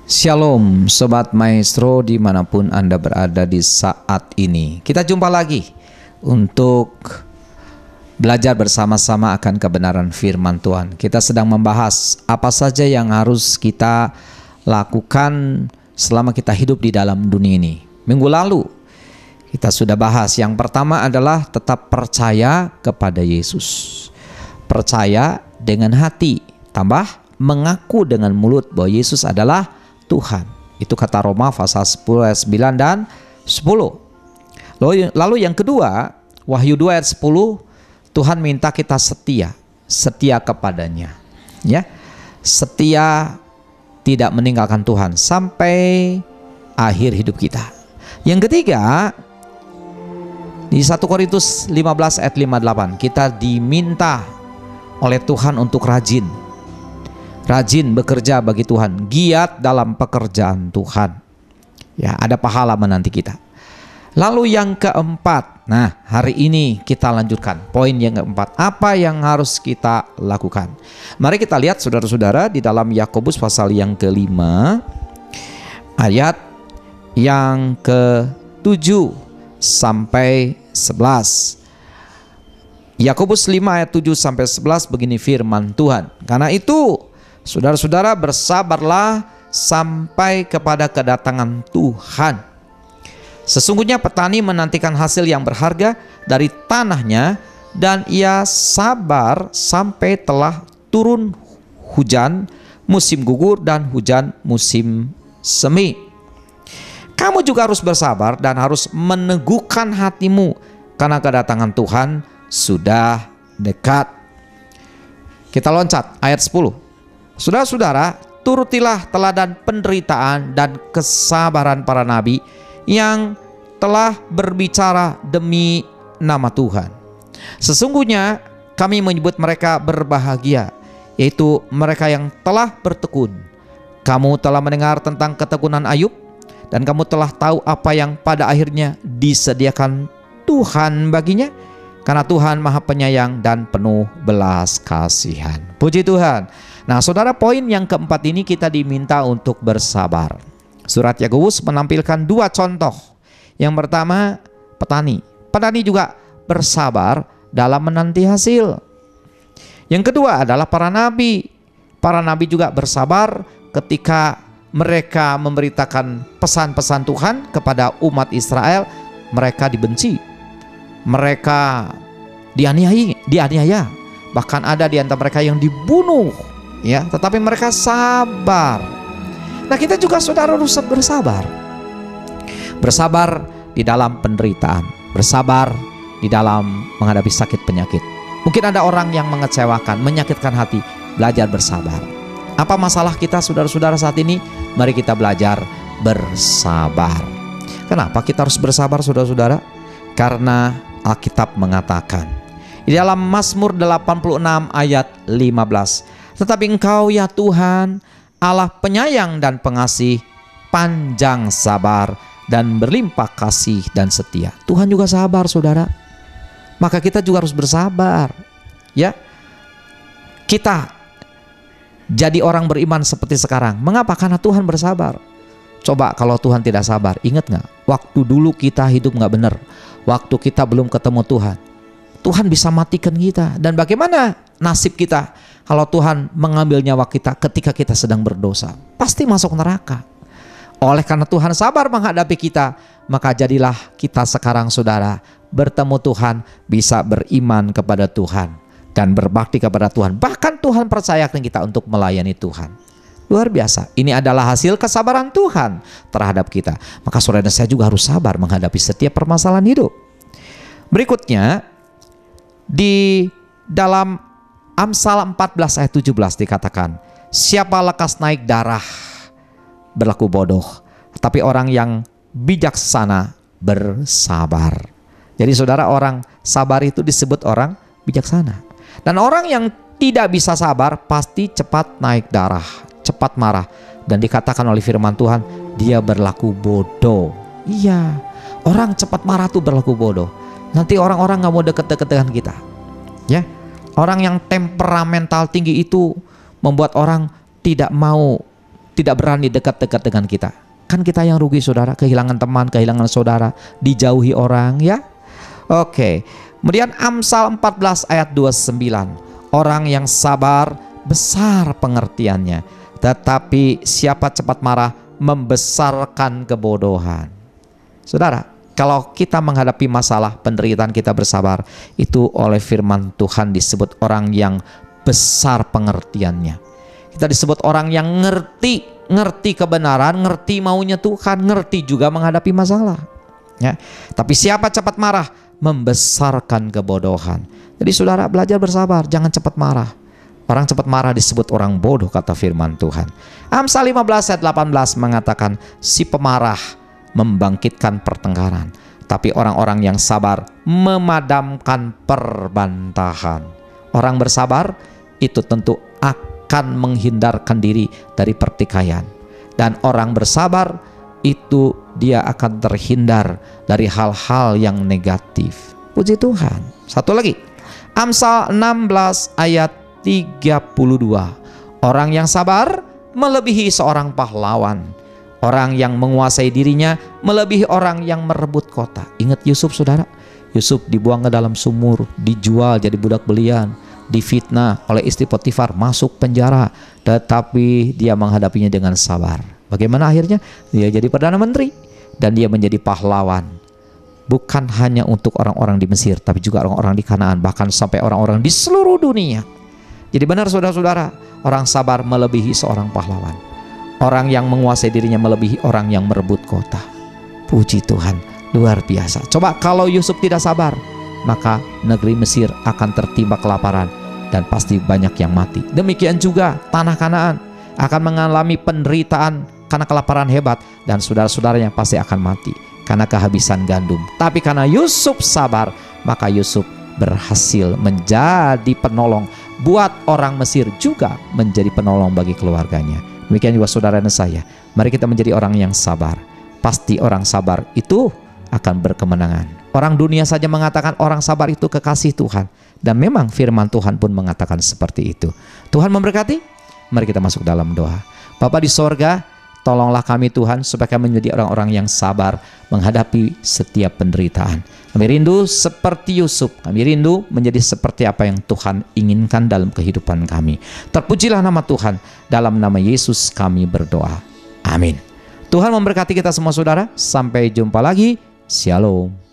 Shalom Sobat Maestro dimanapun Anda berada di saat ini. Kita jumpa lagi untuk belajar bersama-sama akan kebenaran firman Tuhan. Kita sedang membahas apa saja yang harus kita lakukan selama kita hidup di dalam dunia ini. Minggu lalu kita sudah bahas yang pertama adalah tetap percaya kepada Yesus. Percaya dengan hati, tambah mengaku dengan mulut bahwa Yesus adalah Tuhan. Itu kata Roma pasal 10 ayat 9 dan 10. Lalu yang kedua, Wahyu 2 ayat 10, Tuhan minta kita setia kepadanya. Ya. Setia tidak meninggalkan Tuhan sampai akhir hidup kita. Yang ketiga, di 1 Korintus 15 ayat 58, kita diminta oleh Tuhan untuk rajin bekerja bagi Tuhan, giat dalam pekerjaan Tuhan. Ya, ada pahala menanti kita. Lalu yang keempat, nah hari ini kita lanjutkan poin yang keempat. Apa yang harus kita lakukan? Mari kita lihat saudara-saudara di dalam Yakobus pasal yang kelima, ayat yang ke-7 sampai 11. Yakobus 5 ayat 7 sampai 11 begini firman Tuhan. Karena itu saudara-saudara bersabarlah sampai kepada kedatangan Tuhan. Sesungguhnya petani menantikan hasil yang berharga dari tanahnya, dan ia sabar sampai telah turun hujan musim gugur dan hujan musim semi. Kamu juga harus bersabar dan harus meneguhkan hatimu, karena kedatangan Tuhan sudah dekat. Kita loncat ayat 10. Saudara-saudara, turutilah teladan penderitaan dan kesabaran para nabi yang telah berbicara demi nama Tuhan. Sesungguhnya kami menyebut mereka berbahagia, yaitu mereka yang telah bertekun. Kamu telah mendengar tentang ketekunan Ayub, dan kamu telah tahu apa yang pada akhirnya disediakan Tuhan baginya, karena Tuhan Maha Penyayang dan penuh belas kasihan. Puji Tuhan. Nah saudara, poin yang keempat ini kita diminta untuk bersabar. Surat Yakobus menampilkan dua contoh. Yang pertama, petani. Petani juga bersabar dalam menanti hasil. Yang kedua adalah para nabi. Para nabi juga bersabar ketika mereka memberitakan pesan-pesan Tuhan kepada umat Israel. Mereka dibenci, mereka dianiaya, bahkan ada di antara mereka yang dibunuh. Ya, tetapi mereka sabar. Nah kita juga saudara harus bersabar. Bersabar di dalam penderitaan, bersabar di dalam menghadapi sakit penyakit. Mungkin ada orang yang mengecewakan, menyakitkan hati. Belajar bersabar. Apa masalah kita saudara-saudara saat ini? Mari kita belajar bersabar. Kenapa kita harus bersabar saudara-saudara? Karena Alkitab mengatakan di dalam Mazmur 86 ayat 15, tetapi Engkau ya Tuhan, Allah penyayang dan pengasih, panjang sabar dan berlimpah kasih dan setia. Tuhan juga sabar saudara. Maka kita juga harus bersabar. Ya, kita jadi orang beriman seperti sekarang. Mengapa? Karena Tuhan bersabar. Coba kalau Tuhan tidak sabar, ingat gak? Waktu dulu kita hidup gak benar, waktu kita belum ketemu Tuhan, Tuhan bisa matikan kita. Dan bagaimana nasib kita kalau Tuhan mengambil nyawa kita ketika kita sedang berdosa? Pasti masuk neraka. Oleh karena Tuhan sabar menghadapi kita, maka jadilah kita sekarang saudara bertemu Tuhan, bisa beriman kepada Tuhan dan berbakti kepada Tuhan. Bahkan Tuhan percayakan kita untuk melayani Tuhan. Luar biasa. Ini adalah hasil kesabaran Tuhan terhadap kita. Maka saudara dan saya juga harus sabar menghadapi setiap permasalahan hidup. Berikutnya di dalam Amsal 14 ayat 17 dikatakan, siapa lekas naik darah berlaku bodoh, tapi orang yang bijaksana bersabar. Jadi saudara, orang sabar itu disebut orang bijaksana. Dan orang yang tidak bisa sabar pasti cepat naik darah, cepat marah. Dan dikatakan oleh firman Tuhan, dia berlaku bodoh. Iya, orang cepat marah tuh berlaku bodoh. Nanti orang-orang gak mau deket-deket dengan kita. Ya, orang yang temperamental tinggi itu membuat orang tidak mau tidak berani dekat-dekat dengan kita. Kan kita yang rugi saudara, kehilangan teman, kehilangan saudara, dijauhi orang ya. Oke. Kemudian Amsal 14 ayat 29. Orang yang sabar besar pengertiannya, tetapi siapa cepat marah membesarkan kebodohan. Saudara, kalau kita menghadapi masalah, penderitaan, kita bersabar, itu oleh firman Tuhan disebut orang yang besar pengertiannya. Kita disebut orang yang ngerti kebenaran, ngerti maunya Tuhan, ngerti juga menghadapi masalah. Ya. Tapi siapa cepat marah membesarkan kebodohan. Jadi saudara belajar bersabar, jangan cepat marah. Orang cepat marah disebut orang bodoh, kata firman Tuhan. Amsal 15 ayat 18 mengatakan, si pemarah membangkitkan pertengkaran, tapi orang-orang yang sabar memadamkan perbantahan. Orang bersabar itu tentu akan menghindarkan diri dari pertikaian. Dan orang bersabar itu dia akan terhindar dari hal-hal yang negatif. Puji Tuhan. Satu lagi. Amsal 16 ayat 32. Orang yang sabar melebihi seorang pahlawan. Orang yang menguasai dirinya melebihi orang yang merebut kota. Ingat Yusuf saudara. Yusuf dibuang ke dalam sumur, dijual jadi budak belian, difitnah oleh istri Potifar, masuk penjara, tetapi dia menghadapinya dengan sabar. Bagaimana akhirnya? Dia jadi Perdana Menteri dan dia menjadi pahlawan. Bukan hanya untuk orang-orang di Mesir, tapi juga orang-orang di Kanaan, bahkan sampai orang-orang di seluruh dunia. Jadi benar saudara-saudara, orang sabar melebihi seorang pahlawan. Orang yang menguasai dirinya melebihi orang yang merebut kota. Puji Tuhan, luar biasa. Coba kalau Yusuf tidak sabar, maka negeri Mesir akan tertimpa kelaparan dan pasti banyak yang mati. Demikian juga tanah Kanaan akan mengalami penderitaan karena kelaparan hebat, dan saudara-saudaranya pasti akan mati karena kehabisan gandum. Tapi karena Yusuf sabar, maka Yusuf berhasil menjadi penolong buat orang Mesir, juga menjadi penolong bagi keluarganya. Demikian juga saudara dan saya. Mari kita menjadi orang yang sabar. Pasti orang sabar itu akan berkemenangan. Orang dunia saja mengatakan orang sabar itu kekasih Tuhan. Dan memang firman Tuhan pun mengatakan seperti itu. Tuhan memberkati. Mari kita masuk dalam doa. Bapa di sorga, tolonglah kami Tuhan supaya kami menjadi orang-orang yang sabar menghadapi setiap penderitaan. Kami rindu seperti Yusuf. Kami rindu menjadi seperti apa yang Tuhan inginkan dalam kehidupan kami. Terpujilah nama Tuhan. Dalam nama Yesus kami berdoa. Amin. Tuhan memberkati kita semua saudara. Sampai jumpa lagi. Shalom.